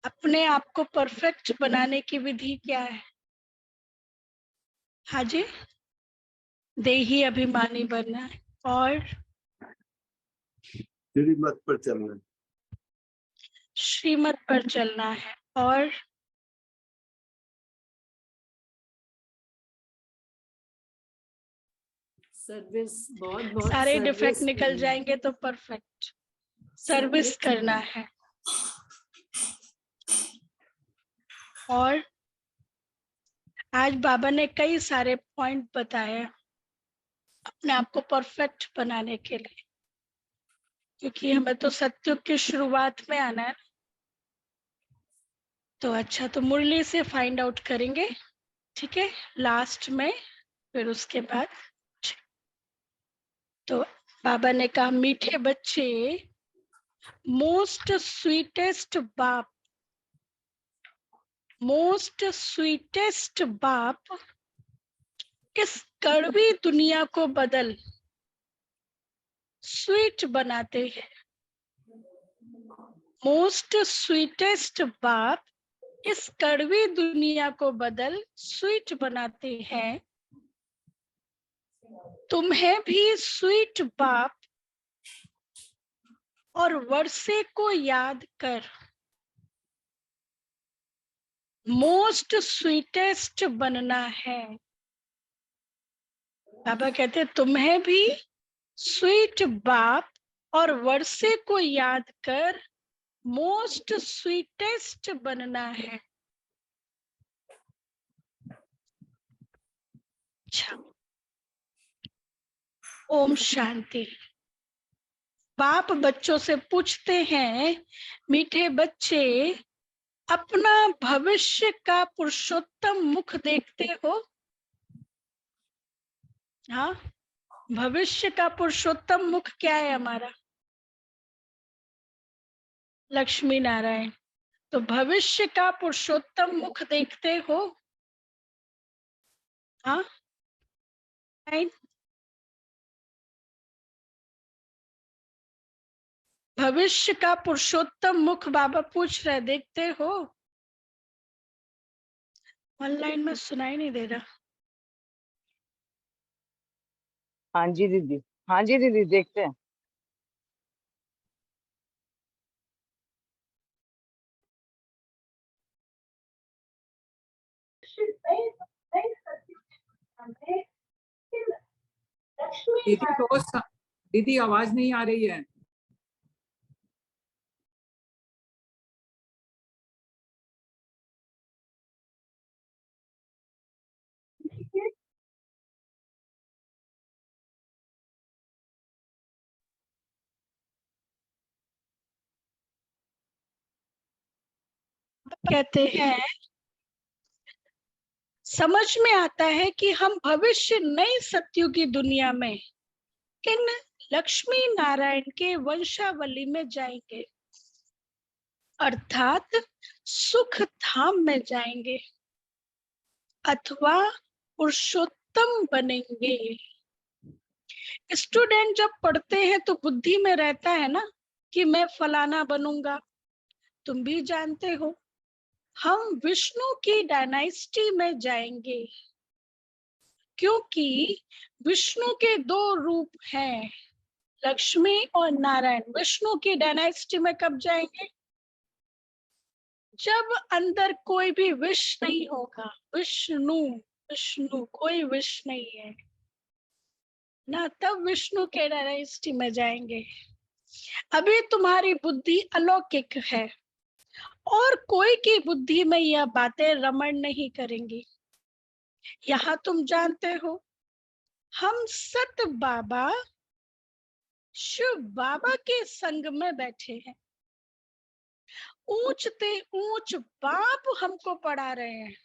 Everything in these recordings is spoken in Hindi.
अपने आप को परफेक्ट बनाने की विधि क्या है? हाँ जी, देही अभिमानी बनना है और श्रीमत पर चलना, श्रीमत पर चलना है और सर्विस, बहुत सारे सर्विस डिफेक्ट निकल करना। जाएंगे तो परफेक्ट सर्विस करना है। और आज बाबा ने कई सारे पॉइंट बताए अपने आप को परफेक्ट बनाने के लिए, क्योंकि हमें तो सत्युग की शुरुआत में आना है। तो अच्छा, तो मुरली से फाइंड आउट करेंगे, ठीक है, लास्ट में, फिर उसके बाद। तो बाबा ने कहा, मीठे बच्चे, मोस्ट स्वीटेस्ट बाप, मोस्ट स्वीटेस्ट बाप इस कड़वी दुनिया को बदल स्वीट बनाते हैं। मोस्ट स्वीटेस्ट बाप इस कड़वी दुनिया को बदल स्वीट बनाते हैं। तुम्हें भी स्वीट बाप और वर्षे को याद कर मोस्ट स्वीटेस्ट बनना है। बाबा कहते हैं, तुम्हें भी स्वीट बाप और वर्षे को याद कर मोस्ट स्वीटेस्ट बनना है। अच्छा, ओम शांति। बाप बच्चों से पूछते हैं, मीठे बच्चे, अपना भविष्य का पुरुषोत्तम मुख देखते हो? हाँ, भविष्य का पुरुषोत्तम मुख क्या है हमारा? लक्ष्मी नारायण। तो भविष्य का पुरुषोत्तम मुख देखते हो? हाँ, भविष्य का पुरुषोत्तम मुख बाबा पूछ रहे, देखते हो? ऑनलाइन में सुनाई नहीं दे रहा। हाँ जी दीदी, हाँ जी दीदी, देखते हैं। दीदी आवाज नहीं आ रही है। कहते हैं, समझ में आता है कि हम भविष्य नई सत्युगी दुनिया में इन लक्ष्मी नारायण के वंशावली में जाएंगे, अर्थात सुख धाम में जाएंगे अथवा पुरुषोत्तम बनेंगे। स्टूडेंट जब पढ़ते हैं तो बुद्धि में रहता है ना कि मैं फलाना बनूंगा। तुम भी जानते हो, हम विष्णु की डायनास्टी में जाएंगे, क्योंकि विष्णु के दो रूप हैं, लक्ष्मी और नारायण। विष्णु की डायनास्टी में कब जाएंगे? जब अंदर कोई भी विष नहीं होगा। विष्णु, विष्णु, कोई विष नहीं है ना, तब विष्णु के डायनास्टी में जाएंगे। अभी तुम्हारी बुद्धि अलौकिक है और कोई की बुद्धि में यह बातें रमण नहीं करेंगी। यहाँ तुम जानते हो, हम सत बाबा शिव बाबा के संग में बैठे हैं। ऊंचते ऊंच बाप हमको पढ़ा रहे हैं।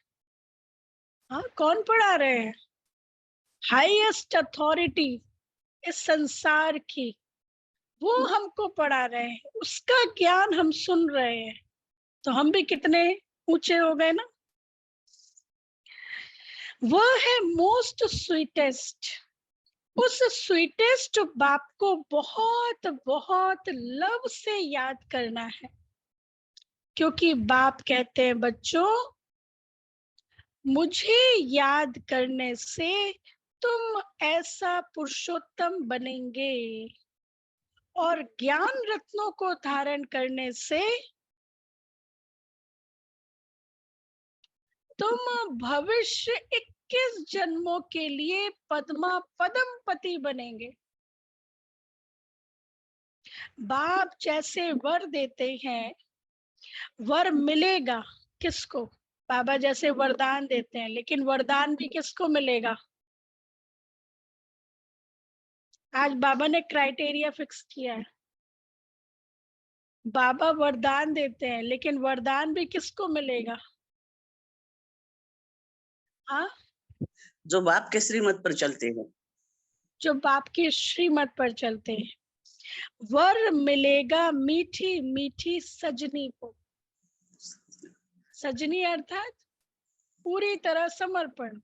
हाँ, कौन पढ़ा रहे हैं? हाईएस्ट अथॉरिटी इस संसार की, वो हमको पढ़ा रहे हैं, उसका ज्ञान हम सुन रहे हैं। तो हम भी कितने ऊंचे हो गए ना। वो है मोस्ट स्वीटेस्ट। उस स्वीटेस्ट बाप को बहुत बहुत लव से याद करना है। क्योंकि बाप कहते हैं बच्चों, मुझे याद करने से तुम ऐसा पुरुषोत्तम बनेंगे, और ज्ञान रत्नों को धारण करने से तुम भविष्य 21 जन्मों के लिए पद्म पति बनेंगे। बाप जैसे वर देते हैं, वर मिलेगा किसको? बाबा जैसे वरदान देते हैं, लेकिन वरदान भी किसको मिलेगा? आज बाबा ने क्राइटेरिया फिक्स किया है। बाबा वरदान देते हैं, लेकिन वरदान भी किसको मिलेगा? हाँ, जो बाप के श्रीमत पर चलते हैं, जो बाप की श्रीमत पर चलते हैं। वर मिलेगा मीठी मीठी सजनी को। सजनी अर्थात पूरी तरह समर्पण।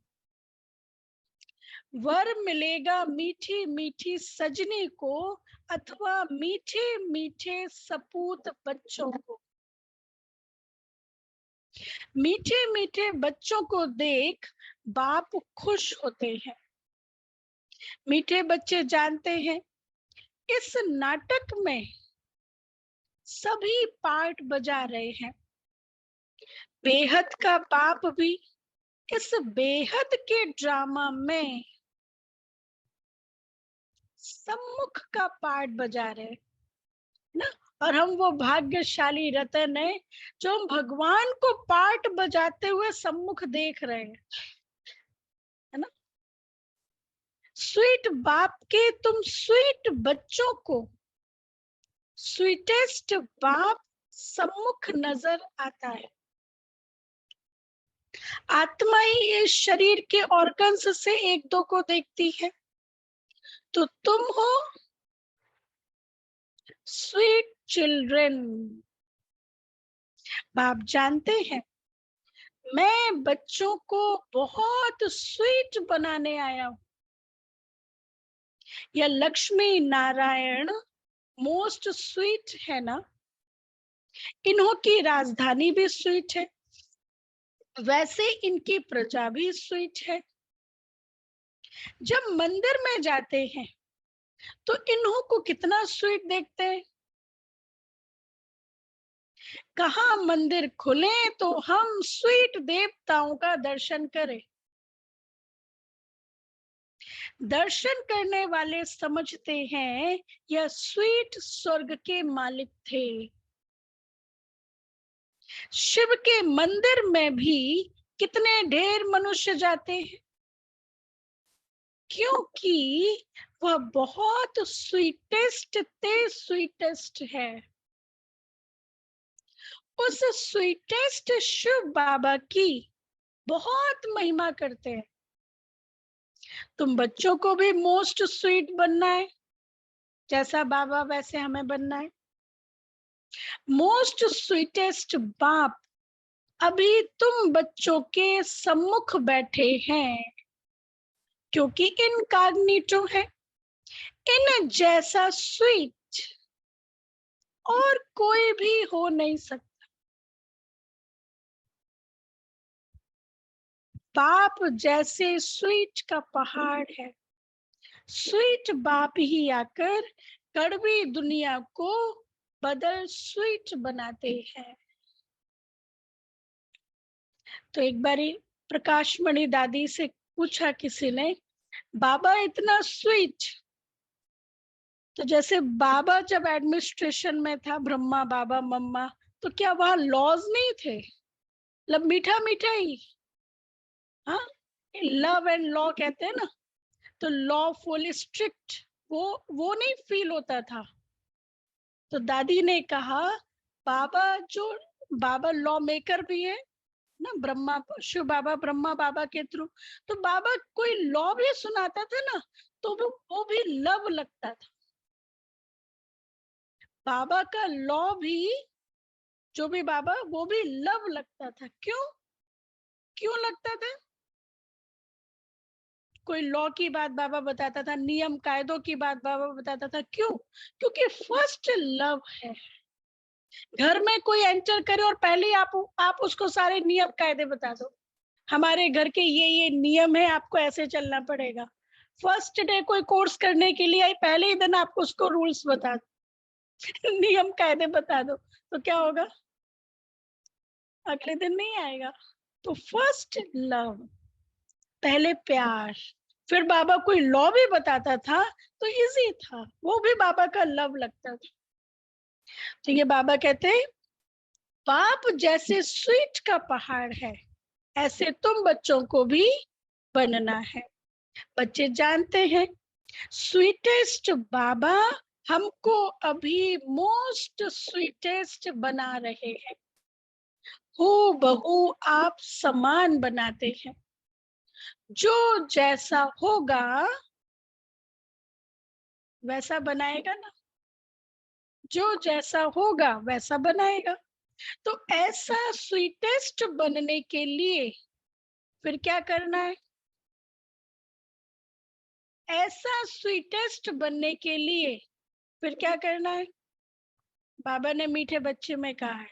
वर मिलेगा मीठी मीठी सजनी को, अथवा मीठे मीठे सपूत बच्चों को। मीठे मीठे बच्चों को देख बाप खुश होते हैं। मीठे बच्चे जानते हैं इस नाटक में सभी पार्ट बजा रहे हैं। बेहद का बाप भी इस बेहद के ड्रामा में सम्मुख का पार्ट बजा रहे हैं ना। और हम वो भाग्यशाली रतन है जो हम भगवान को पार्ट बजाते हुए सम्मुख देख रहे हैं, है ना। स्वीट बाप के तुम स्वीट बच्चों को स्वीटेस्ट बाप सम्मुख नजर आता है। आत्मा ही इस शरीर के ऑर्गन्स से एक दो को देखती है, तो तुम हो स्वीट चिल्ड्रन। बाप जानते हैं मैं बच्चों को बहुत स्वीट बनाने आया हूं। यह लक्ष्मी नारायण मोस्ट स्वीट है ना, इन्हों की राजधानी भी स्वीट है, वैसे इनकी प्रजा भी स्वीट है। जब मंदिर में जाते हैं तो इन्हों को कितना स्वीट देखते हैं। कहाँ मंदिर खुले तो हम स्वीट देवताओं का दर्शन करें। दर्शन करने वाले समझते हैं यह स्वीट स्वर्ग के मालिक थे। शिव के मंदिर में भी कितने ढेर मनुष्य जाते हैं, क्योंकि वह बहुत स्वीटेस्ट ते स्वीटेस्ट है। उस स्वीटेस्ट शिव बाबा की बहुत महिमा करते हैं। तुम बच्चों को भी मोस्ट स्वीट बनना है, जैसा बाबा वैसे हमें बनना है। मोस्ट स्वीटेस्ट बाप अभी तुम बच्चों के सम्मुख बैठे हैं, क्योंकि इनकॉग्निटो है। इन जैसा स्वीट और कोई भी हो नहीं सकता। बाप जैसे स्वीट का पहाड़ है, स्वीट बाप ही आकर कड़वी दुनिया को बदल स्वीट बनाते हैं। तो एक बारी प्रकाशमणि दादी से पूछा किसी ने, बाबा इतना स्वीट, तो जैसे बाबा जब एडमिनिस्ट्रेशन में था, ब्रह्मा बाबा मम्मा, तो क्या वहां लॉज नहीं थे? मतलब मीठा मीठा ही, हाँ, लव एंड लॉ कहते हैं ना, तो लॉ फुल स्ट्रिक्ट वो नहीं फील होता था। तो दादी ने कहा बाबा लॉ मेकर भी है ना, ब्रह्मा शिव बाबा ब्रह्मा बाबा के थ्रू, तो बाबा कोई लॉ भी सुनाता था ना, तो वो भी लव लगता था। बाबा का लॉ भी, जो भी बाबा, वो भी लव लगता था। क्यों लगता था? कोई लॉ की बात बाबा बताता था, नियम कायदों की बात बाबा बताता था। क्यों? क्योंकि फर्स्ट लव है। घर में कोई एंटर करे और पहले ही आप उसको सारे नियम कायदे बता दो, हमारे घर के ये नियम है, आपको ऐसे चलना पड़ेगा। फर्स्ट डे कोई कोर्स करने के लिए आई, पहले ही दिन आपको उसको रूल्स बता दो नियम कायदे बता दो, तो क्या होगा? अगले दिन नहीं आएगा। तो फर्स्ट लव, पहले प्यार। फिर बाबा कोई लॉ भी बताता था तो इजी था, वो भी बाबा का लव लगता था। तो ये बाबा कहते हैं, बाप जैसे स्वीट का पहाड़ है, ऐसे तुम बच्चों को भी बनना है। बच्चे जानते हैं स्वीटेस्ट बाबा हमको अभी मोस्ट स्वीटेस्ट बना रहे हैं। हूबहू आप समान बनाते हैं, जो जैसा होगा वैसा बनाएगा ना, जो जैसा होगा वैसा बनाएगा। तो ऐसा स्वीटेस्ट बनने के लिए फिर क्या करना है? ऐसा स्वीटेस्ट बनने के लिए फिर क्या करना है? बाबा ने मीठे बच्चे में कहा है,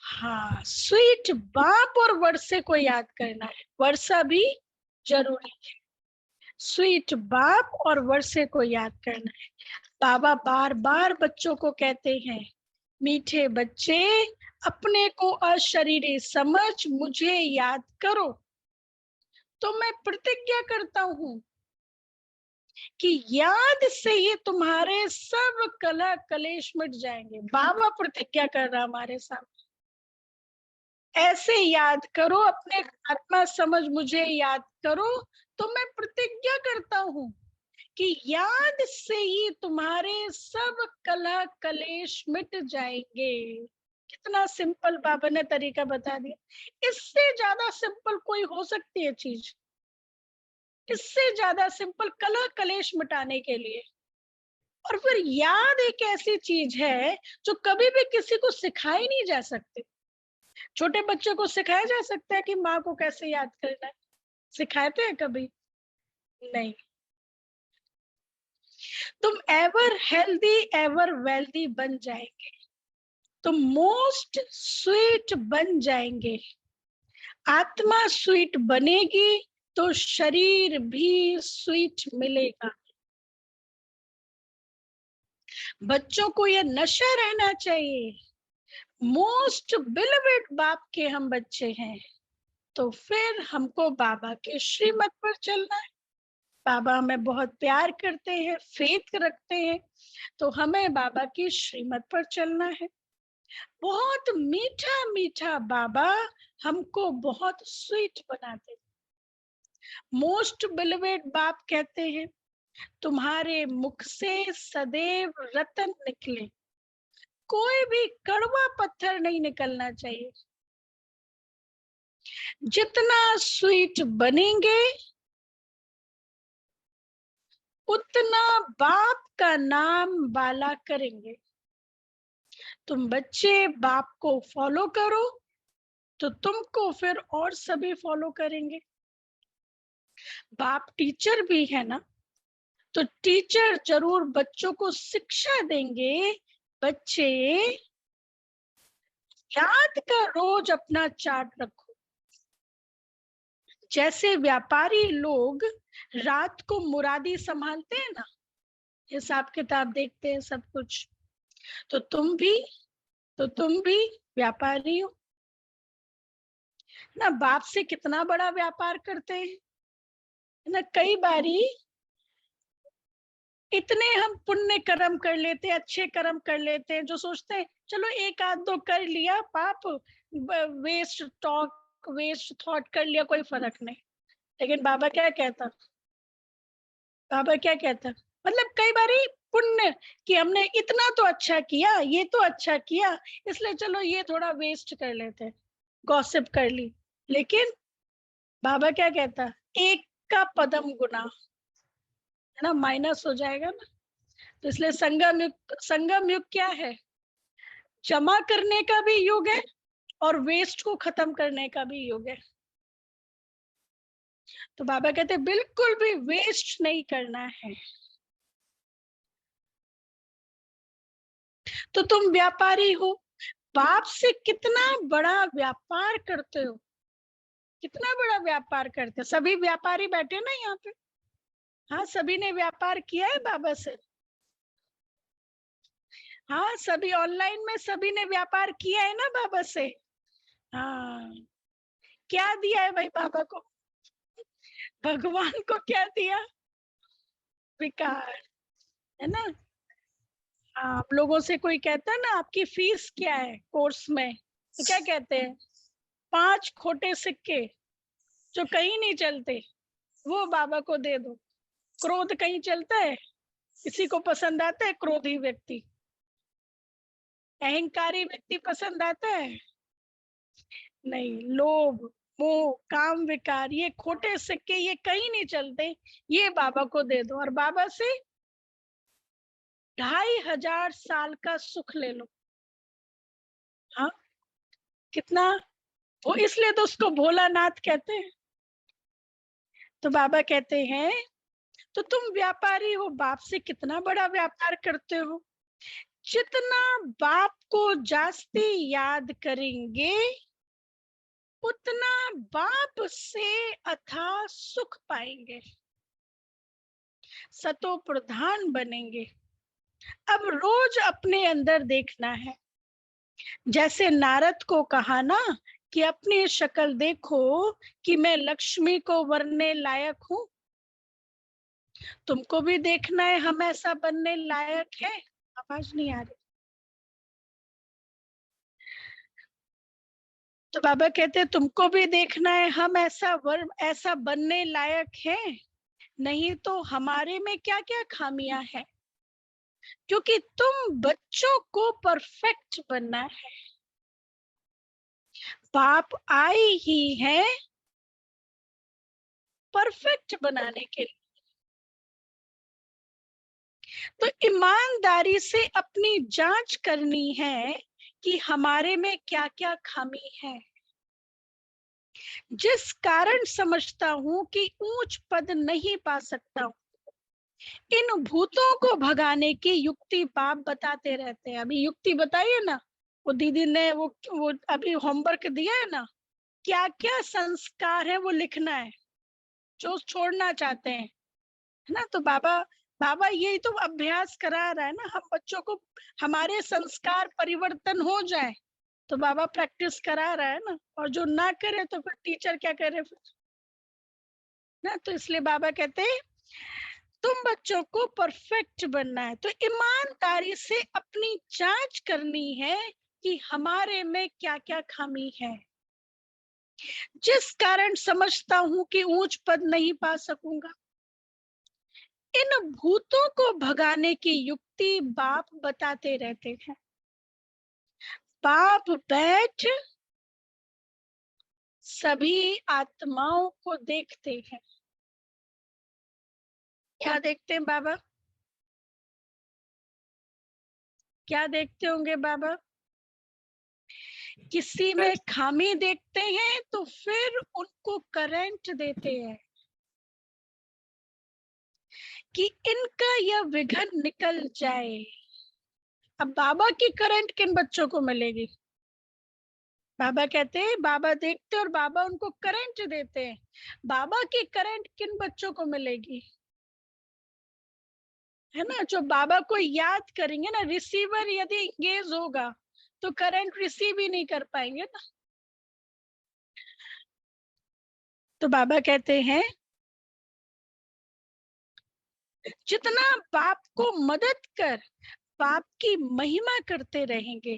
हाँ, स्वीट बाप और वर्षे को याद करना है। वर्षा भी जरूरी है, स्वीट बाप और वर्षे को याद करना है। बाबा बार बार बच्चों को कहते हैं, मीठे बच्चे, अपने को अशरीरी समझ मुझे याद करो। तो मैं प्रतिज्ञा करता हूं कि याद से ही तुम्हारे सब कलह कलेश मिट जाएंगे। बाबा प्रतिज्ञा कर रहा हमारे सामने, ऐसे याद करो, अपने आत्मा समझ मुझे याद करो। तो मैं प्रतिज्ञा करता हूं कि याद से ही तुम्हारे सब कलह कलेश मिट जाएंगे। कितना सिंपल बाबा ने तरीका बता दिया। इससे ज्यादा सिंपल कोई हो सकती है चीज? इससे ज्यादा सिंपल कलह कलेश मिटाने के लिए। और फिर याद एक ऐसी चीज है जो कभी भी किसी को सिखाई नहीं जा सकती। छोटे बच्चे को सिखाया जा सकता है कि माँ को कैसे याद करना है? सिखाते हैं कभी? नहीं। तुम एवर हेल्दी एवर वेल्दी बन जाएंगे, तुम मोस्ट स्वीट बन जाएंगे। आत्मा स्वीट बनेगी तो शरीर भी स्वीट मिलेगा। बच्चों को यह नशा रहना चाहिए, मोस्ट बिलवेड बाप के हम बच्चे हैं, तो फिर हमको बाबा के श्रीमत पर चलना है। बाबा हमें बहुत प्यार करते हैं, फेथ रखते हैं, तो हमें बाबा की श्रीमत पर चलना है। बहुत मीठा मीठा बाबा हमको बहुत स्वीट बनाते हैं। मोस्ट बिलवेड बाप कहते हैं, तुम्हारे मुख से सदैव रतन निकले, कोई भी कड़वा पत्थर नहीं निकलना चाहिए। जितना स्वीट बनेंगे उतना बाप का नाम बाला करेंगे। तुम बच्चे बाप को फॉलो करो तो तुमको फिर और सभी फॉलो करेंगे। बाप टीचर भी है ना, तो टीचर जरूर बच्चों को शिक्षा देंगे। बच्चे याद का रोज अपना चार्ट रखो। जैसे व्यापारी लोग रात को मुरादी संभालते हैं ना, हिसाब किताब देखते हैं सब कुछ, तो तुम भी व्यापारी हो ना। बाप से कितना बड़ा व्यापार करते हैं ना। कई बारी इतने हम पुण्य कर्म कर लेते हैं, अच्छे कर्म कर लेते हैं, जो सोचते हैं चलो एक आध दो कर लिया, पाप वेस्ट टॉक वेस्ट थॉट कर लिया, कोई फर्क नहीं। लेकिन बाबा क्या कहता, बाबा क्या कहता, मतलब कई बारी पुण्य कि हमने इतना तो अच्छा किया, ये तो अच्छा किया, इसलिए चलो ये थोड़ा वेस्ट कर लेते हैं, गॉसिप कर ली। लेकिन बाबा क्या कहता, एक का पदम गुना है ना, माइनस हो जाएगा ना। तो इसलिए संगम युग क्या है? जमा करने का भी युग है और वेस्ट को खत्म करने का भी युग है। तो बाबा कहते बिल्कुल भी वेस्ट नहीं करना है। तो तुम व्यापारी हो, बाप से कितना बड़ा व्यापार करते हो, कितना बड़ा व्यापार करते हो। सभी व्यापारी बैठे ना यहाँ पे, हाँ सभी ने व्यापार किया है बाबा से, हाँ सभी ऑनलाइन में सभी ने व्यापार किया है ना बाबा से। हाँ क्या दिया है भाई बाबा को, भगवान को क्या दिया, विकार, है ना। हाँ, आप लोगों से कोई कहता है ना आपकी फीस क्या है कोर्स में, तो क्या कहते हैं, 5 खोटे सिक्के जो कहीं नहीं चलते वो बाबा को दे दो। क्रोध कहीं चलता है, किसी को पसंद आता है क्रोधी व्यक्ति, अहंकारी व्यक्ति पसंद आता है नहीं। लोभ, मोह, काम, विकार, ये खोटे सिक्के ये कहीं नहीं चलते, ये बाबा को दे दो और बाबा से 2500 साल का सुख ले लो। हाँ कितना, वो इसलिए तो उसको भोलानाथ कहते हैं। तो बाबा कहते हैं तो तुम व्यापारी हो, बाप से कितना बड़ा व्यापार करते हो। जितना बाप को जास्ती याद करेंगे उतना बाप से अथाह सुख पाएंगे, सतो प्रधान बनेंगे। अब रोज अपने अंदर देखना है, जैसे नारद को कहा ना कि अपनी शक्ल देखो कि मैं लक्ष्मी को वरने लायक हूँ। तुमको भी देखना है हम ऐसा बनने लायक है। आवाज नहीं आ रही। तो बाबा कहते हैं तुमको भी देखना है हम ऐसा बनने लायक है, नहीं तो हमारे में क्या क्या खामियां हैं, क्योंकि तुम बच्चों को परफेक्ट बनना है। बाप आए ही है परफेक्ट बनाने के लिए। तो ईमानदारी से अपनी जांच करनी है कि हमारे में क्या क्या खामी है, जिस कारण समझता हूं कि ऊंच पद नहीं पा सकता हूं। इन भूतों को भगाने की युक्ति बाप बताते रहते हैं। अभी युक्ति बताइए ना, वो दीदी ने वो अभी होमवर्क दिया है ना, क्या क्या संस्कार है वो लिखना है जो छोड़ना चाहते हैं, है ना। तो बाबा बाबा यही तो अभ्यास करा रहा है ना हम बच्चों को, हमारे संस्कार परिवर्तन हो जाए। तो बाबा प्रैक्टिस करा रहा है ना, और जो ना करे तो फिर टीचर क्या करे फिर ना। तो इसलिए बाबा कहते हैं तुम बच्चों को परफेक्ट बनना है, तो ईमानदारी से अपनी जांच करनी है कि हमारे में क्या क्या खामी है, जिस कारण समझता हूं कि ऊंच पद नहीं पा सकूंगा। इन भूतों को भगाने की युक्ति बाप बताते रहते हैं। बाप बैठ सभी आत्माओं को देखते हैं। क्या देखते हैं बाबा, क्या देखते होंगे बाबा, किसी में खामी देखते हैं तो फिर उनको करंट देते हैं कि इनका यह विघन निकल जाए। अब बाबा की करंट किन बच्चों को मिलेगी, बाबा कहते हैं बाबा देखते और बाबा उनको करंट देते हैं। बाबा की करंट किन बच्चों को मिलेगी, है ना, जो बाबा को याद करेंगे ना। रिसीवर यदि इंगेज होगा तो करंट रिसीव ही नहीं कर पाएंगे ना। तो बाबा कहते हैं जितना बाप को मदद कर बाप की महिमा करते रहेंगे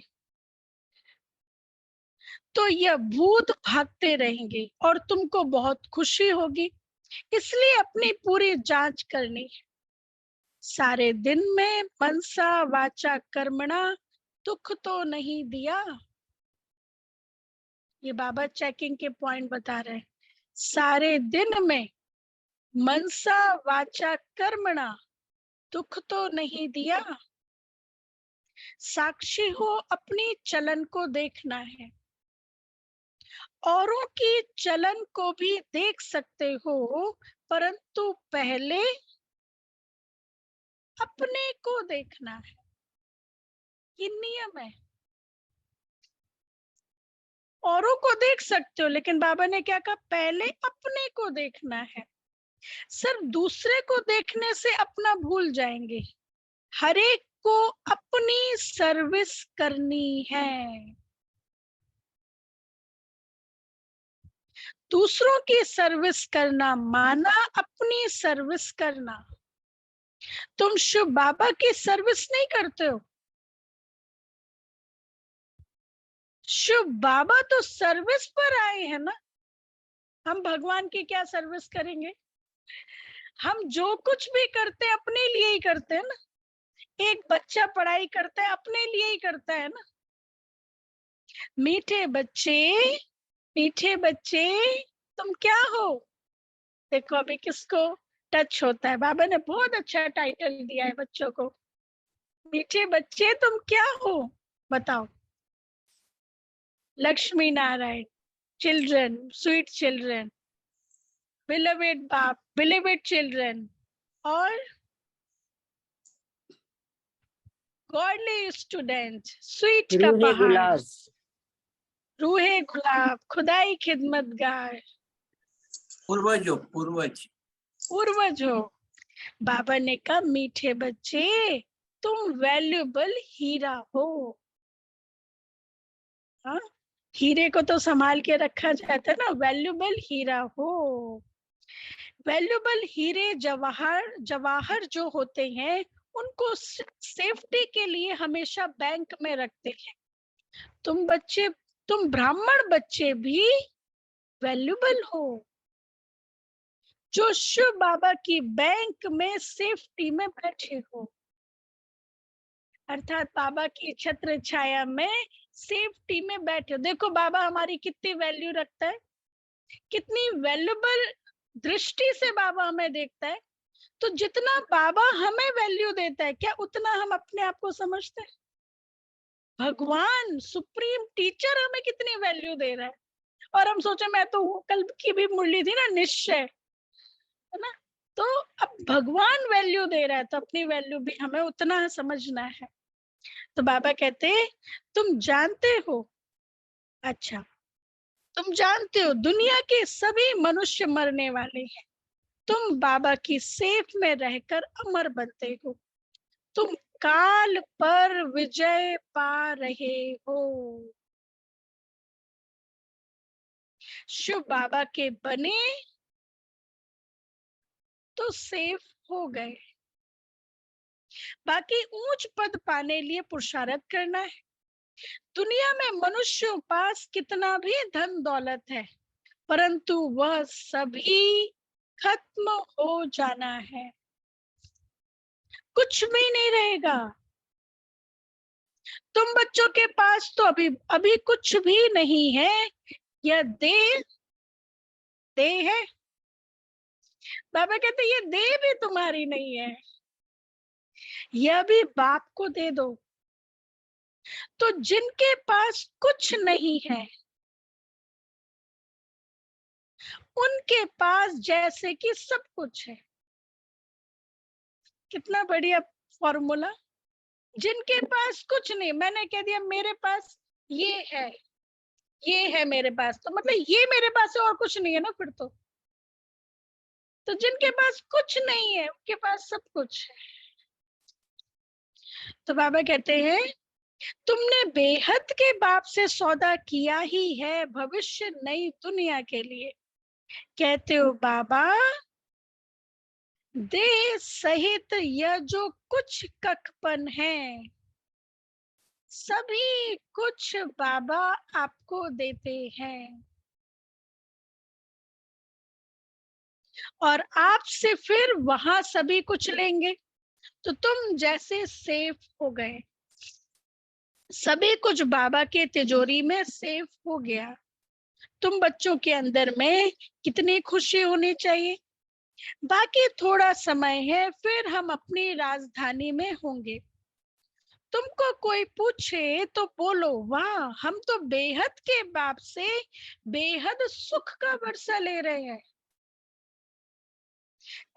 तो यह भूत भागते रहेंगे और तुमको बहुत खुशी होगी। इसलिए अपनी पूरी जांच करनी है। सारे दिन में मनसा वाचा कर्मणा दुख तो नहीं दिया। ये बाबा चेकिंग के पॉइंट बता रहे हैं। सारे दिन में मनसा वाचा कर्मणा दुख तो नहीं दिया। साक्षी हो अपनी चलन को देखना है, औरों की चलन को भी देख सकते हो, परंतु पहले अपने को देखना है। ये नियम है। औरों को देख सकते हो, लेकिन बाबा ने क्या कहा, पहले अपने को देखना है। सिर्फ दूसरे को देखने से अपना भूल जाएंगे। हर एक को अपनी सर्विस करनी है। दूसरों की सर्विस करना माना अपनी सर्विस करना। तुम शिव बाबा की सर्विस नहीं करते हो। शिव बाबा तो सर्विस पर आए हैं ना। हम भगवान की क्या सर्विस करेंगे? हम जो कुछ भी करते हैं अपने लिए ही करते हैं ना। एक बच्चा पढ़ाई करता है अपने लिए ही करता है ना। मीठे बच्चे, मीठे बच्चे तुम क्या हो? देखो अभी किसको टच होता है। बाबा ने बहुत अच्छा टाइटल दिया है बच्चों को, मीठे बच्चे तुम क्या हो? बताओ। Lakshmi Narayan, children, sweet children, beloved बाप, बिलीवेड चिल्ड्रन, और गॉडली स्टूडेंट, स्वीट का रूहे पहाड़, गुलाब, रूहे गुलाब, खुदाई खिदमतगार, पूर्वज हो, पूर्वज। पूर्वज हो। बाबा ने कहा मीठे बच्चे तुम वैल्यूबल हीरा हो। हाँ, हीरे को तो संभाल के रखा जाता है ना। वैल्यूबल हीरा हो। वैल्यूबल हीरे जवाहर जवाहर जो होते हैं उनको सेफ्टी के लिए हमेशा बैंक में रखते हैं। तुम बच्चे, तुम ब्राह्मण बच्चे भी वैल्यूबल हो, जो शिव बाबा की बैंक में सेफ्टी में बैठे हो। अर्थात बाबा की छत्र छाया में सेफ्टी में बैठे हो। देखो बाबा हमारी कितनी वैल्यू रखता है, कितनी वैल्यूबल दृष्टि से बाबा हमें देखता है। तो जितना बाबा हमें वैल्यू देता है, क्या उतना हम अपने आप को समझते हैं? भगवान सुप्रीम टीचर हमें कितनी वैल्यू दे रहा है, और हम सोचे मैं तो हूँ। कल की भी मुरली थी ना, निश्चय, है ना। तो अब भगवान वैल्यू दे रहा है तो अपनी वैल्यू भी हमें उतना समझना है। तो बाबा कहते तुम जानते हो, अच्छा तुम जानते हो दुनिया के सभी मनुष्य मरने वाले हैं। तुम बाबा की सेफ में रहकर अमर बनते हो। तुम काल पर विजय पा रहे हो। शिव बाबा के बने तो सेफ हो गए। बाकी ऊंच पद पाने लिए पुरुषार्थ करना है। दुनिया में मनुष्यों पास कितना भी धन दौलत है, परंतु वह सभी खत्म हो जाना है। कुछ भी नहीं रहेगा। तुम बच्चों के पास तो अभी अभी कुछ भी नहीं है। यह देह देह है। बाबा कहते ये देह भी तुम्हारी नहीं है, यह भी बाप को दे दो। तो जिनके पास कुछ नहीं है उनके पास जैसे कि सब कुछ है। कितना बढ़िया फॉर्मूला। जिनके पास कुछ नहीं, मैंने कह दिया मेरे पास ये है, ये है मेरे पास, तो मतलब ये मेरे पास है और कुछ नहीं है ना फिर तो जिनके पास कुछ नहीं है उनके पास सब कुछ है। तो बाबा कहते हैं तुमने बेहद के बाप से सौदा किया ही है भविष्य नई दुनिया के लिए। कहते हो बाबा देह सहित यह जो कुछ ककपन है सभी कुछ बाबा आपको देते हैं, और आपसे फिर वहां सभी कुछ लेंगे। तो तुम जैसे सेफ हो गए, सभी कुछ बाबा के तिजोरी में सेफ हो गया। तुम बच्चों के अंदर में कितनी खुशी होनी चाहिए। बाकी थोड़ा समय है फिर हम अपनी राजधानी में होंगे। तुमको कोई पूछे तो बोलो वाह हम तो बेहद के बाप से बेहद सुख का वर्षा ले रहे हैं,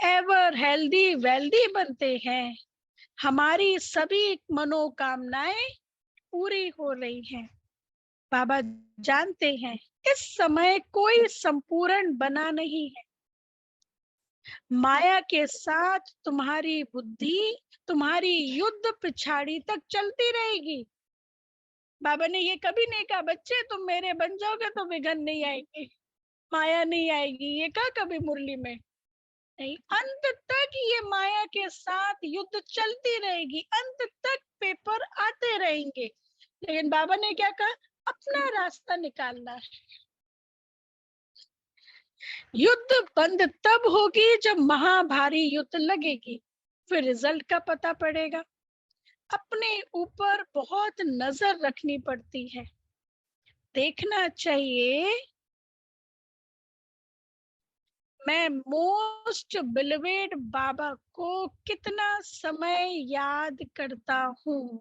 एवर हेल्दी वेल्दी बनते हैं। हमारी सभी मनोकामनाएं पूरी हो रही हैं। बाबा जानते हैं इस समय कोई संपूर्ण बना नहीं है। माया के साथ तुम्हारी बुद्धि, तुम्हारी युद्ध पिछाड़ी तक चलती रहेगी। बाबा ने ये कभी नहीं कहा बच्चे तुम मेरे बन जाओगे तो विघ्न नहीं आएगी, माया नहीं आएगी, ये कहा कभी मुरली में नहीं। अंत तक ये माया के साथ युद्ध चलती रहेगी, अंत तक पेपर आते रहेंगे। लेकिन बाबा ने क्या कहा, अपना रास्ता निकालना है। युद्ध बंद तब होगी जब महाभारी युद्ध लगेगी, फिर रिजल्ट का पता पड़ेगा। अपने ऊपर बहुत नजर रखनी पड़ती है। देखना चाहिए मैं मोस्ट बिलीवेड बाबा को कितना समय याद करता हूँ।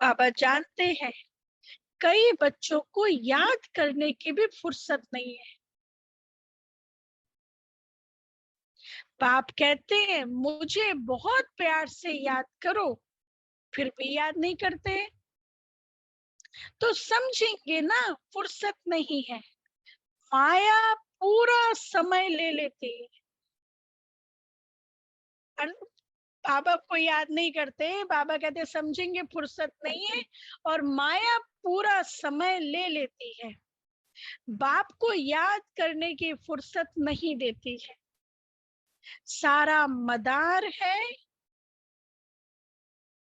बाबा जानते हैं कई बच्चों को याद करने की भी फुर्सत नहीं है। बाप कहते हैं मुझे बहुत प्यार से याद करो, फिर भी याद नहीं करते। तो समझेंगे ना फुर्सत नहीं है। माया पूरा समय ले लेती है। बाबा को याद नहीं करते, बाबा कहते समझेंगे फुर्सत नहीं है, और माया पूरा समय ले लेती है। बाप को याद करने की फुर्सत नहीं देती है। सारा मदार है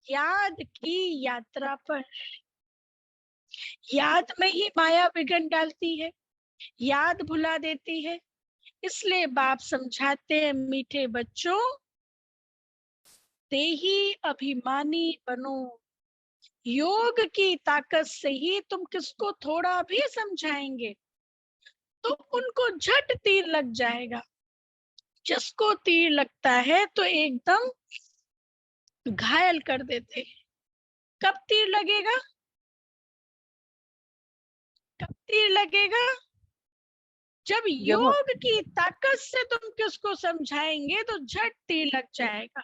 याद की यात्रा पर। याद में ही माया विघ्न डालती है, याद भुला देती है। इसलिए बाप समझाते हैं मीठे बच्चों, देही अभिमानी बनो। योग की ताकत से ही तुम किसको थोड़ा भी समझाएंगे तो उनको झट तीर लग जाएगा। जिसको तीर लगता है तो एकदम घायल कर देते हैं। कब तीर लगेगा, कब तीर लगेगा? जब योग की ताकत से तुम किसको समझाएंगे तो झट तीर लग जाएगा।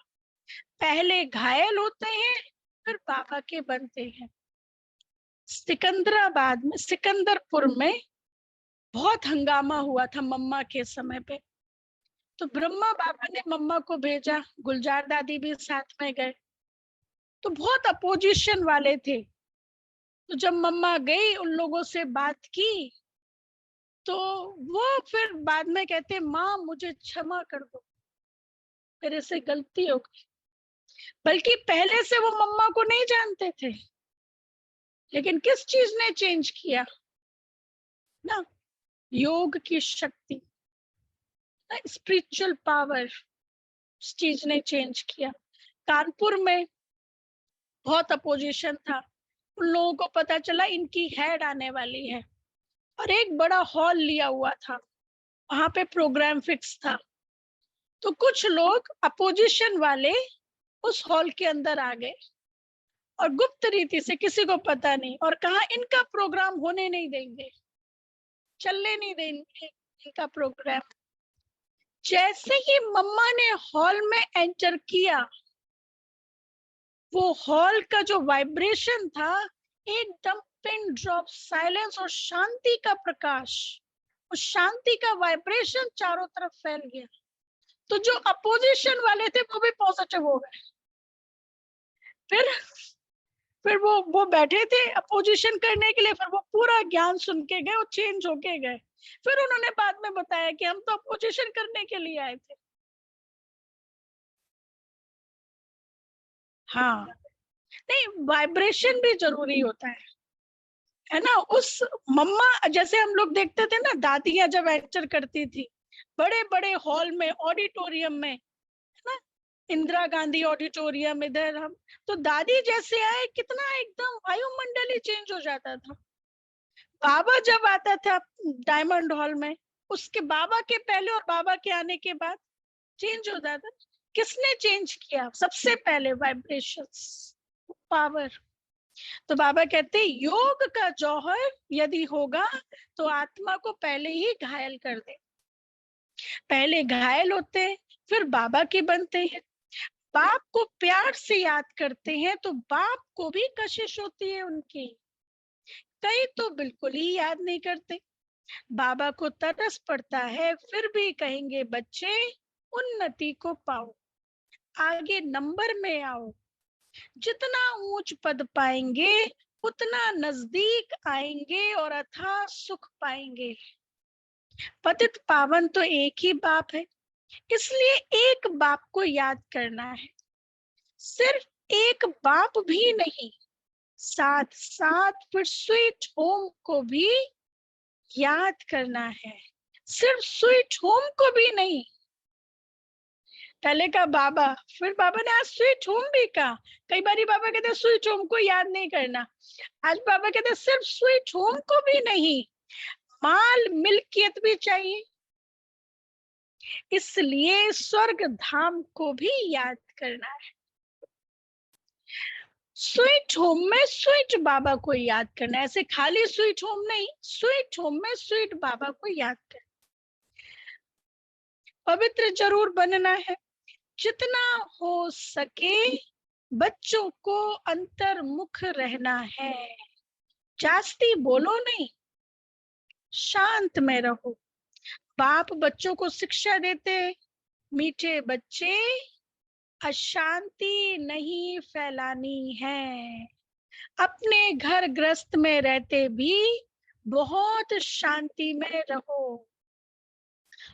पहले घायल होते हैं फिर बाबा के बनते हैं। सिकंदराबाद में, सिकंदरपुर में बहुत हंगामा हुआ था मम्मा के समय पे। तो ब्रह्मा बाबा ने मम्मा को भेजा, गुलजार दादी भी साथ में गए। तो बहुत अपोजिशन वाले थे। तो जब मम्मा गई उन लोगों से बात की तो वो फिर बाद में कहते माँ मुझे क्षमा कर दो, मेरे से गलती हो गई। बल्कि पहले से वो मम्मा को नहीं जानते थे, लेकिन किस चीज ने चेंज किया ना, योग की शक्ति, स्पिरिचुअल पावर, उस चीज ने चेंज किया। कानपुर में बहुत अपोजिशन था। उन लोगों को पता चला इनकी हेड आने वाली है, और एक बड़ा हॉल लिया हुआ था, वहां पे प्रोग्राम फिक्स था। तो कुछ लोग अपोजिशन वाले उस हॉल के अंदर आ गए और गुप्त रीति से, किसी को पता नहीं, और कहा इनका प्रोग्राम होने नहीं देंगे, चलने नहीं देंगे इनका प्रोग्राम। जैसे ही मम्मा ने हॉल में एंटर किया, वो हॉल का जो वाइब्रेशन था एकदम पिन ड्रॉप साइलेंस और शांति का प्रकाश, उस शांति का वाइब्रेशन चारों तरफ फैल गया। तो जो अपोजिशन वाले थे वो भी पॉजिटिव हो गए। फिर वो बैठे थे अपोजिशन करने के लिए, फिर वो पूरा ज्ञान सुन के गए, वो चेंज होके गए। फिर उन्होंने बाद में बताया कि हम तो अपोजिशन करने के लिए आए थे। हाँ, नहीं, वाइब्रेशन भी जरूरी होता है ना। उस मम्मा, जैसे हम लोग देखते थे ना, दादियां जब एंटर करती थी बड़े बड़े हॉल में, ऑडिटोरियम में, है ना, इंदिरा गांधी ऑडिटोरियम, इधर हम, तो दादी जैसे आए कितना एकदम वायुमंडल ही चेंज हो जाता था। बाबा जब आता था डायमंड हॉल में, उसके बाबा के पहले और बाबा के आने के बाद चेंज हो जाता। किसने चेंज किया? सबसे पहले वाइब्रेशंस, पावर। तो बाबा कहते योग का जौहर यदि होगा तो आत्मा को पहले ही घायल कर दे। पहले घायल होते हैं फिर बाबा के बनते हैं। बाप को प्यार से याद करते हैं तो बाप को भी कशिश होती है उनकी। कई तो बिल्कुल ही याद नहीं करते, बाबा को तरस पड़ता है फिर भी कहेंगे बच्चे उन्नति को पाओ, आगे नंबर में आओ, जितना ऊंच पद पाएंगे उतना नजदीक आएंगे और अथाह सुख पाएंगे। पतित पावन तो एक ही बाप है, इसलिए एक बाप को याद करना है। सिर्फ एक बाप भी नहीं, साथ साथ फिर स्वीट होम को भी याद करना है। सिर्फ स्वीट होम को भी नहीं, पहले का बाबा, फिर बाबा ने आज स्वीट होम भी कहा। कई बारी बाबा कहते स्वीट होम को याद नहीं करना, आज बाबा कहते सिर्फ स्वीट होम को भी नहीं, माल मिल्कियत भी चाहिए, इसलिए स्वर्ग धाम को भी याद करना है। स्वीट होम में स्वीट बाबा को याद करना है, ऐसे खाली स्वीट होम नहीं, स्वीट होम में स्वीट बाबा को याद करना। पवित्र जरूर बनना है, जितना हो सके बच्चों को अंतर्मुख रहना है। जास्ती बोलो नहीं, शांत में रहो। बाप बच्चों को शिक्षा देते, मीठे बच्चे अशांति नहीं फैलानी है। अपने घर गृहस्थ में रहते भी बहुत शांति में रहो,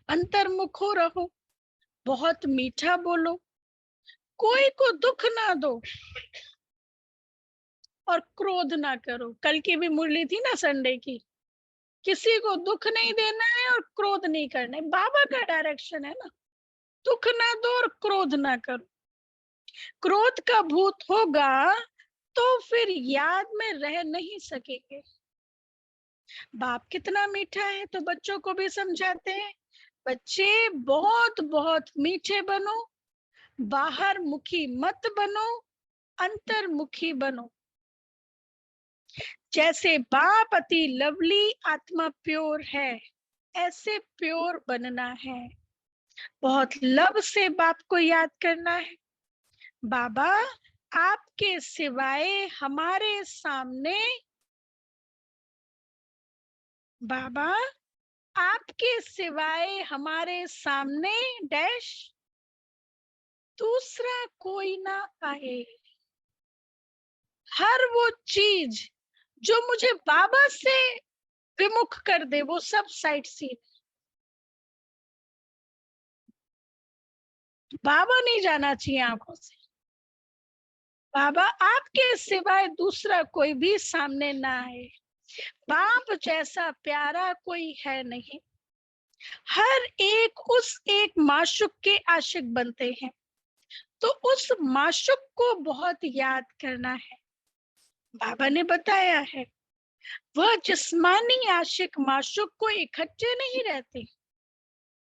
अंतर्मुखो रहो, बहुत मीठा बोलो, कोई को दुख ना दो और क्रोध ना करो। कल की भी मुरली थी ना संडे की, किसी को दुख नहीं देना है और क्रोध नहीं करना है, बाबा का डायरेक्शन है ना। दुख ना दो और क्रोध ना करो। क्रोध का भूत होगा तो फिर याद में रह नहीं सकेंगे। बाप कितना मीठा है तो बच्चों को भी समझाते हैं, बच्चे बहुत बहुत मीठे बनो, बाहर मुखी मत बनो, अंतर्मुखी बनो। जैसे बाप अति लवली आत्मा प्योर है, ऐसे प्योर बनना है। बहुत लव से बाप को याद करना है। बाबा आपके सिवाय हमारे सामने, बाबा आपके सिवाय हमारे सामने डैश दूसरा कोई ना आए। हर वो चीज जो मुझे बाबा से विमुख कर दे वो सब साइड सीन। बाबा नहीं जाना चाहिए आंखों से। बाबा आपके सिवाय दूसरा कोई भी सामने ना आए। बाप जैसा प्यारा कोई है नहीं। हर एक उस एक माशुक के आशिक बनते हैं, तो उस माशुक को बहुत याद करना है। बाबा ने बताया है वह जिस्मानी आशिक माशुक को इकट्ठे नहीं रहते,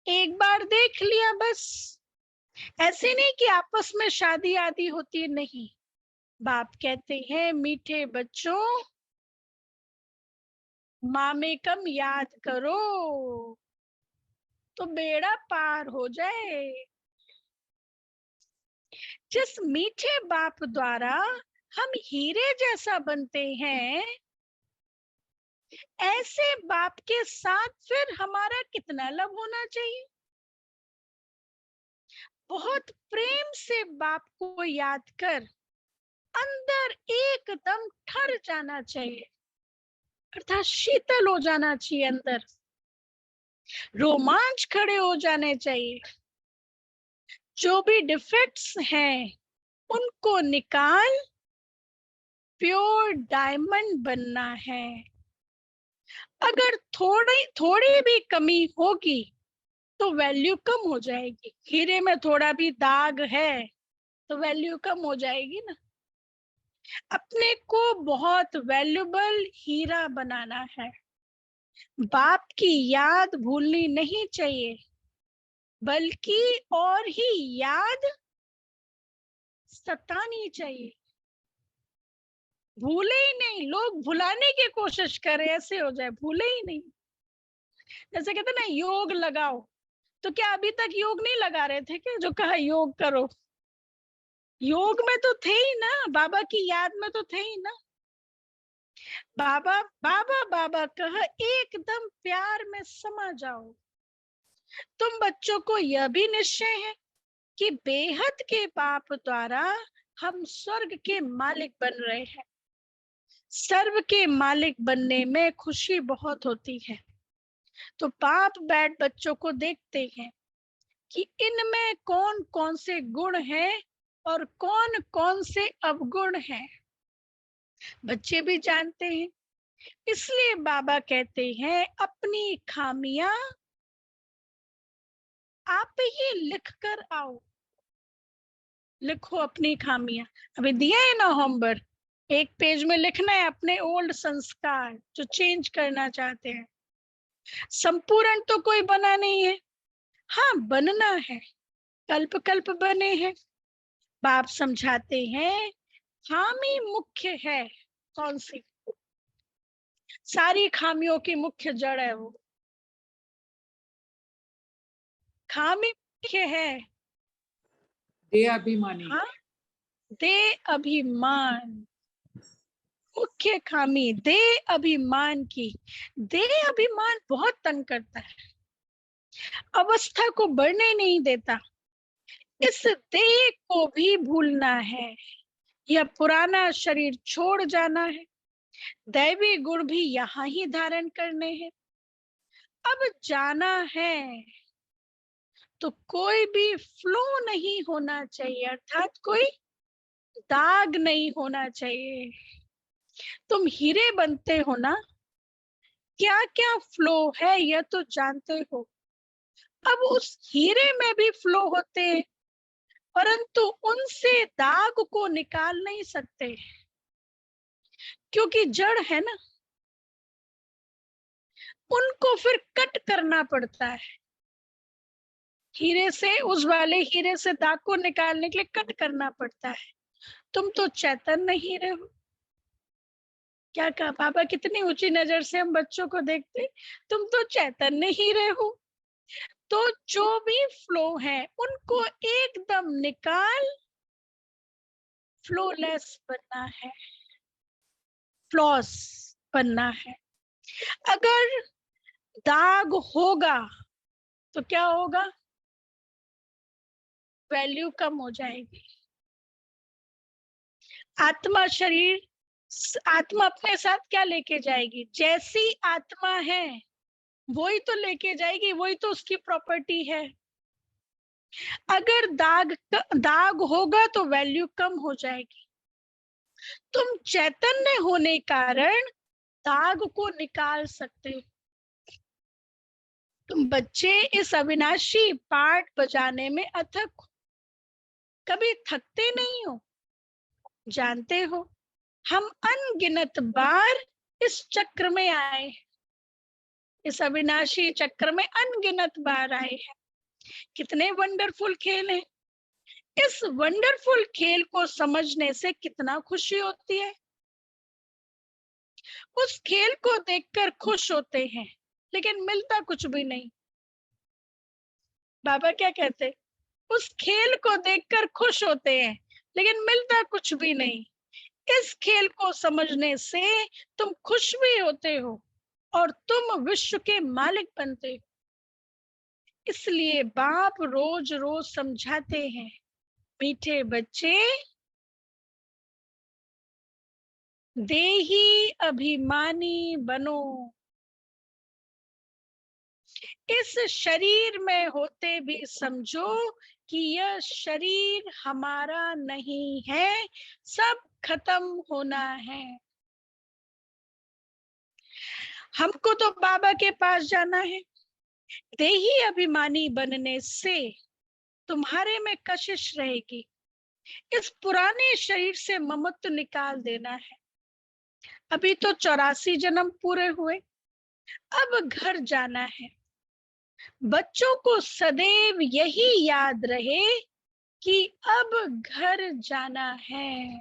एक बार देख लिया बस। ऐसे नहीं कि आपस में शादी आदि होती है, नहीं। बाप कहते हैं मीठे बच्चों मामे कम याद करो तो बेड़ा पार हो जाए। जिस मीठे बाप द्वारा हम हीरे जैसा बनते हैं, ऐसे बाप के साथ फिर हमारा कितना लव होना चाहिए। बहुत प्रेम से बाप को याद कर अंदर एकदम ठर जाना चाहिए, अर्थात शीतल हो जाना चाहिए, अंदर रोमांच खड़े हो जाने चाहिए। जो भी डिफेक्ट्स हैं उनको निकाल प्योर डायमंड बनना है। अगर थोड़ी भी कमी होगी तो वैल्यू कम हो जाएगी। हीरे में थोड़ा भी दाग है तो वैल्यू कम हो जाएगी ना। अपने को बहुत वैल्यूबल हीरा बनाना है। बाप की याद भूलनी नहीं चाहिए, बल्कि और ही याद सतानी चाहिए। भूले ही नहीं, लोग भुलाने की कोशिश करें ऐसे हो जाए, भूले ही नहीं। जैसे कहते ना योग लगाओ, तो क्या अभी तक योग नहीं लगा रहे थे क्या, जो कहा योग करो? योग में तो थे ही ना, बाबा की याद में तो थे ही ना। बाबा बाबा बाबा कह एकदम प्यार में समा जाओ। तुम बच्चों को यह भी निश्चय है कि बेहद के पाप द्वारा हम स्वर्ग के मालिक बन रहे हैं। सर्व के मालिक बनने में खुशी बहुत होती है। तो पाप बैठ बच्चों को देखते हैं कि इनमें कौन कौन से गुण हैं और कौन कौन से अवगुण हैं। बच्चे भी जानते हैं, इसलिए बाबा कहते हैं अपनी खामियां आप ही लिख कर आओ। लिखो अपनी खामियां। अभी दिया है ना होमवर्क, एक पेज में लिखना है अपने ओल्ड संस्कार जो चेंज करना चाहते हैं। संपूर्ण तो कोई बना नहीं है, हाँ बनना है, कल्प कल्प बने हैं। बाप समझाते हैं खामी मुख्य है कौन सी, सारी खामियों की मुख्य जड़ है वो। खामी मुख्य है, दे अभिमानी। हाँ, दे अभिमान। मुख्य खामी दे अभिमान की। दे अभिमान बहुत तंग करता है, अवस्था को बढ़ने नहीं देता। इस देह को भी भूलना है, यह पुराना शरीर छोड़ जाना है, दैवी गुण भी यहाँ ही धारण करने हैं। अब जाना है तो कोई भी फ्लो नहीं होना चाहिए, अर्थात कोई दाग नहीं होना चाहिए। तुम हीरे बनते हो ना, क्या क्या फ्लो है यह तो जानते हो। अब उस हीरे में भी फ्लो होते हैं, परंतु उनसे दाग को निकाल नहीं सकते क्योंकि जड़ है ना, उनको फिर कट करना पड़ता है। हीरे से, उस वाले हीरे से दाग को निकालने के लिए कट करना पड़ता है। तुम तो चैतन्य हीरे हो। क्या कहा बाबा, कितनी ऊंची नजर से हम बच्चों को देखते, तुम तो चैतन्य हीरे हो। तो जो भी फ्लो है उनको एकदम निकाल फ्लोलेस बनना है, फ्लॉस बनना है। अगर दाग होगा तो क्या होगा, वैल्यू कम हो जाएगी। आत्मा शरीर, आत्मा अपने साथ क्या लेके जाएगी, जैसी आत्मा है वही तो लेके जाएगी, वही तो उसकी प्रॉपर्टी है। अगर दाग होगा तो वैल्यू कम हो जाएगी। तुम चैतन्य होने कारण दाग को निकाल सकते हो। तुम बच्चे इस अविनाशी पाठ बजाने में अथक हो, कभी थकते नहीं हो। जानते हो हम अनगिनत बार इस चक्र में आए, इस अविनाशी चक्र में अनगिनत बार आए हैं। कितने वंडरफुल खेल हैं। इस वंडरफुल खेल को समझने से कितना खुशी होती है। उस खेल को देखकर खुश होते हैं लेकिन मिलता कुछ भी नहीं। बाबा क्या कहते, उस खेल को देखकर खुश होते हैं लेकिन मिलता कुछ भी नहीं। इस खेल को समझने से तुम खुश भी होते हो और तुम विश्व के मालिक बनते हो। इसलिए बाप रोज रोज समझाते हैं, मीठे बच्चे देही अभिमानी बनो। इस शरीर में होते भी समझो कि यह शरीर हमारा नहीं है, सब खत्म होना है। हमको तो बाबा के पास जाना है। देही अभिमानी बनने से तुम्हारे में कशिश रहेगी। इस पुराने शरीर से ममत्व निकाल देना है। अभी तो 84 जन्म पूरे हुए, अब घर जाना है। बच्चों को सदैव यही याद रहे कि अब घर जाना है।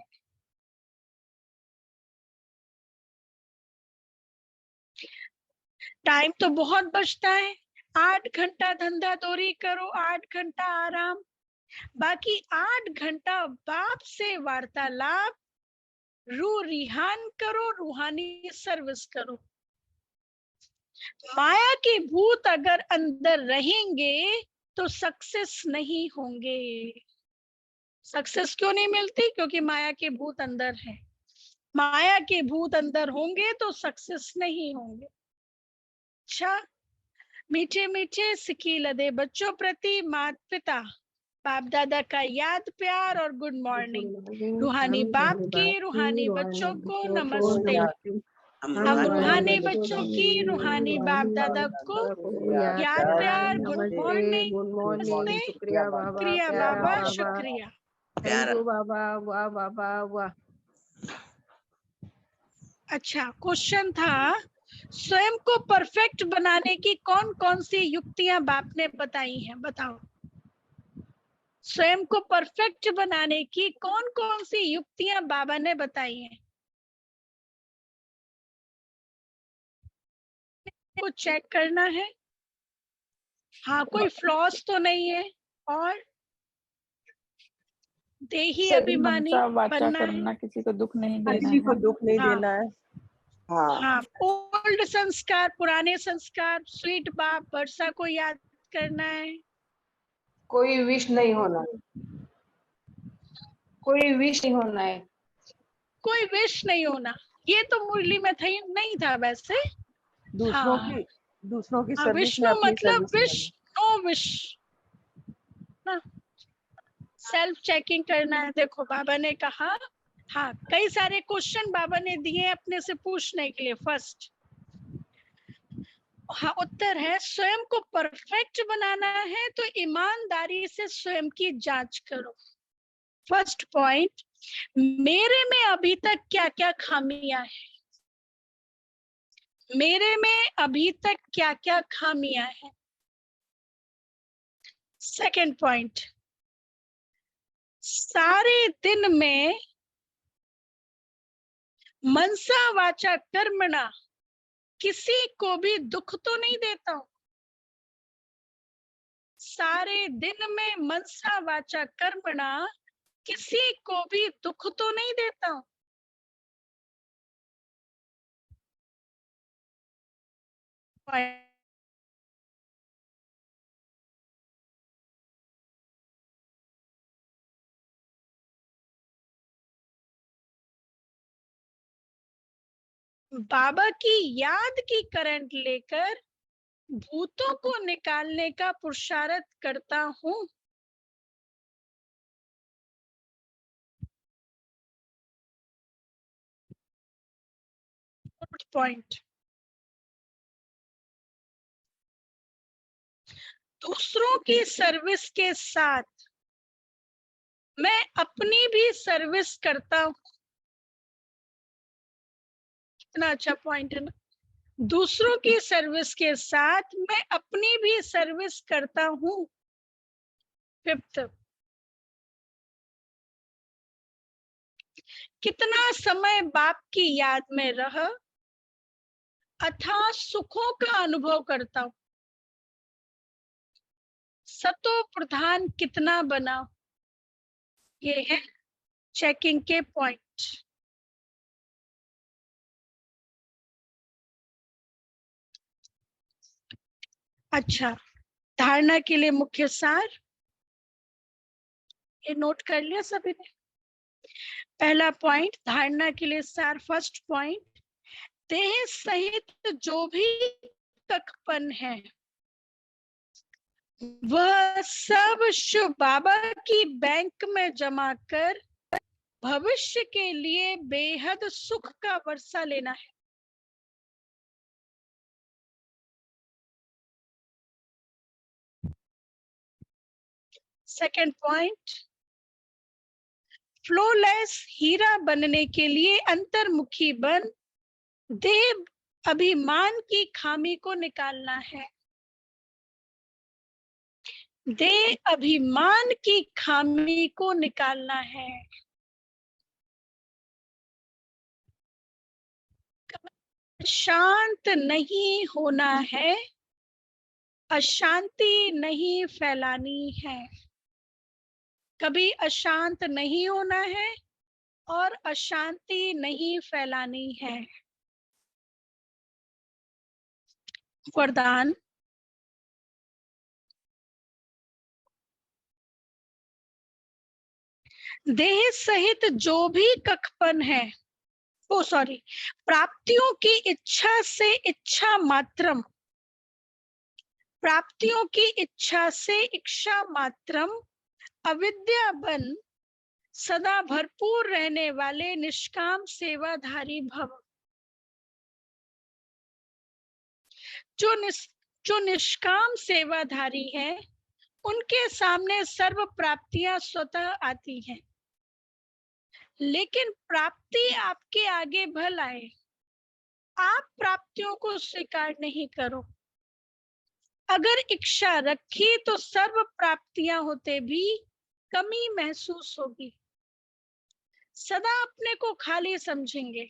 टाइम तो बहुत बचता है। 8 घंटा धंधा दौरी करो, 8 घंटा आराम। बाकी 8 घंटा बाप से वार्तालाप, रूह रिहान करो, रूहानी सर्विस करो। माया के भूत अगर अंदर रहेंगे तो सक्सेस नहीं होंगे। सक्सेस क्यों नहीं मिलती? क्योंकि माया के भूत अंदर है। माया के भूत अंदर होंगे तो सक्सेस नहीं होंगे। अच्छा, मीठे मीठे सिकी लदे बच्चों प्रति माता पिता बाप दादा का याद प्यार और गुड मॉर्निंग। रूहानी बाप की रूहानी बच्चों को नमस्ते। हम हम रूहानी रूहानी बच्चों की रूहानी बाप दादा को याद प्यार गुड मॉर्निंग नमस्ते। शुक्रिया बाबा, क्रिया प्यारा बाबा बाबा, शुक्रिया। थैंक यू बाबा, वाह बाबा वाह। अच्छा, क्वेश्चन था स्वयं को परफेक्ट बनाने की कौन कौन सी युक्तियां बाप ने बताई हैं? बताओ। स्वयं को परफेक्ट बनाने की कौन कौन सी युक्तियां बाबा ने बताई हैं? को चेक करना है। हाँ, कोई फ्लॉस तो नहीं है। और देही अभिमानी बनना है। किसी को दुख नहीं देना किसी को दुख नहीं हाँ। देना है। हाँ, हाँ, ओल्ड संस्कार, पुराने संस्कार, स्वीट बाप वर्षा को याद करना है। कोई विश नहीं होना, कोई विश नहीं होना है। कोई विश नहीं होना, ये तो मुरली में था नहीं था वैसे। दूसरों हाँ, की हाँ, सर्विस में विष्णु अपनी मतलब सर्विस विश, नो विश ना। सेल्फ चेकिंग करना है। देखो बाबा ने कहा, हाँ, कई सारे क्वेश्चन बाबा ने दिए अपने से पूछने के लिए। फर्स्ट, हाँ, उत्तर है स्वयं को परफेक्ट बनाना है तो ईमानदारी से स्वयं की जांच करो। फर्स्ट पॉइंट, मेरे में अभी तक क्या क्या खामियां हैं? मेरे में अभी तक क्या क्या खामियां हैं? सेकंड पॉइंट, सारे दिन में मनसा वाचा कर्मणा किसी को भी दुख तो नहीं देता हूं? सारे दिन में मनसा वाचा कर्मणा किसी को भी दुख तो नहीं देता हूं? बाबा की याद की करंट लेकर भूतों को निकालने का पुरुषार्थ करता हूं। पॉइंट, दूसरों की सर्विस के साथ मैं अपनी भी सर्विस करता हूं। कितना अच्छा पॉइंट है ना। दूसरों की सर्विस के साथ मैं अपनी भी सर्विस करता हूं। फिफ्थ, कितना समय बाप की याद में रह अथाह सुखों का अनुभव करता हूं। सतो प्रधान कितना बना, ये है चेकिंग के पॉइंट। अच्छा, धारणा के लिए मुख्य सार, ये नोट कर लिया सभी ने? पहला पॉइंट, धारणा के लिए सार। फर्स्ट पॉइंट, देह सहित जो भी तकपन है वह सब शुभ बाबा की बैंक में जमा कर भविष्य के लिए बेहद सुख का वर्षा लेना है। सेकंड पॉइंट, फ्लोलेस हीरा बनने के लिए अंतर्मुखी बन देह अभिमान की खामी को निकालना है। देह अभिमान की खामी को निकालना है। शांत नहीं होना है, अशांति नहीं फैलानी है। कभी अशांत नहीं होना है और अशांति नहीं फैलानी है। वरदान, देह सहित जो भी कखपन है, ओ सॉरी, प्राप्तियों की इच्छा से इच्छा मात्रम, प्राप्तियों की इच्छा से इच्छा मात्रम अविद्या बन सदा भरपूर रहने वाले निष्काम सेवाधारी भव। जो निष्काम सेवाधारी है उनके सामने सर्व प्राप्तियां स्वतः आती हैं, लेकिन प्राप्ति आपके आगे भल आए, आप प्राप्तियों को स्वीकार नहीं करो। अगर इच्छा रखी तो सर्व प्राप्तियां होते भी कमी महसूस होगी, सदा अपने को खाली समझेंगे।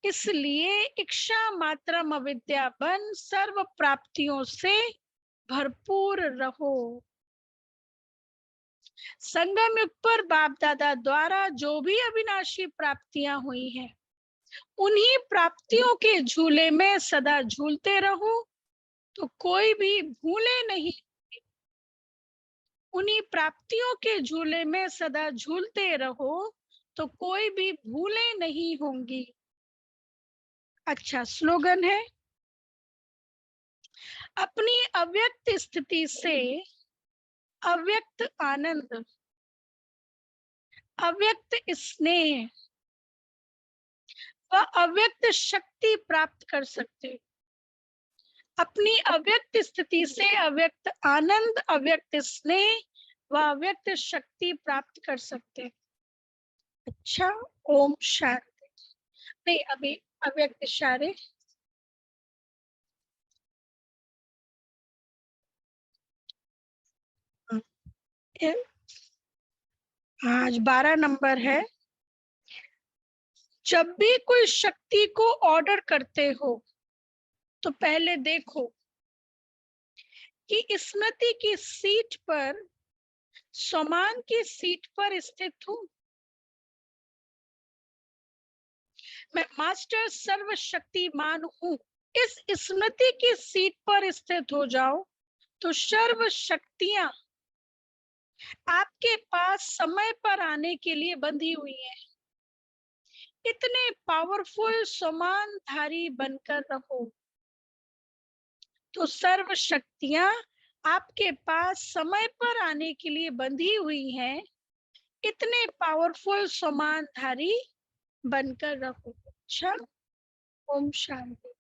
इसलिए इच्छा मात्रम अविद्या बन सर्व प्राप्तियों से भरपूर रहो। संगम युग पर बाप दादा द्वारा जो भी अविनाशी प्राप्तियां हुई हैं, उन्हीं प्राप्तियों के झूले में सदा झूलते रहो तो कोई भी भूले नहीं। उन्हीं प्राप्तियों के झूले में सदा झूलते रहो तो कोई भी भूले नहीं होंगी। अच्छा स्लोगन है, अपनी अव्यक्त स्थिति से अव्यक्त आनंद, अव्यक्त स्नेह व अव्यक्त शक्ति प्राप्त कर सकते हो। अपनी अव्यक्त स्थिति से अव्यक्त आनंद, अव्यक्त स्नेह व अव्यक्त शक्ति प्राप्त कर सकते हैं। अच्छा, ओम शांति। नहीं, अभी अव्यक्त इशारे। आज 12 नंबर है। जब भी कोई शक्ति को ऑर्डर करते हो तो पहले देखो कि स्मृति की सीट पर समान की सीट पर स्थित हूं। मैं मास्टर सर्वशक्तिमान हूं, इस स्मृति की सीट पर स्थित हो जाओ तो सर्व शक्तियां आपके पास समय पर आने के लिए बंधी हुई हैं। इतने पावरफुल समानधारी बनकर रहो तो सर्व शक्तियां आपके पास समय पर आने के लिए बंधी हुई हैं। इतने पावरफुल समानधारी बनकर रहो। अच्छा, ओम शांति।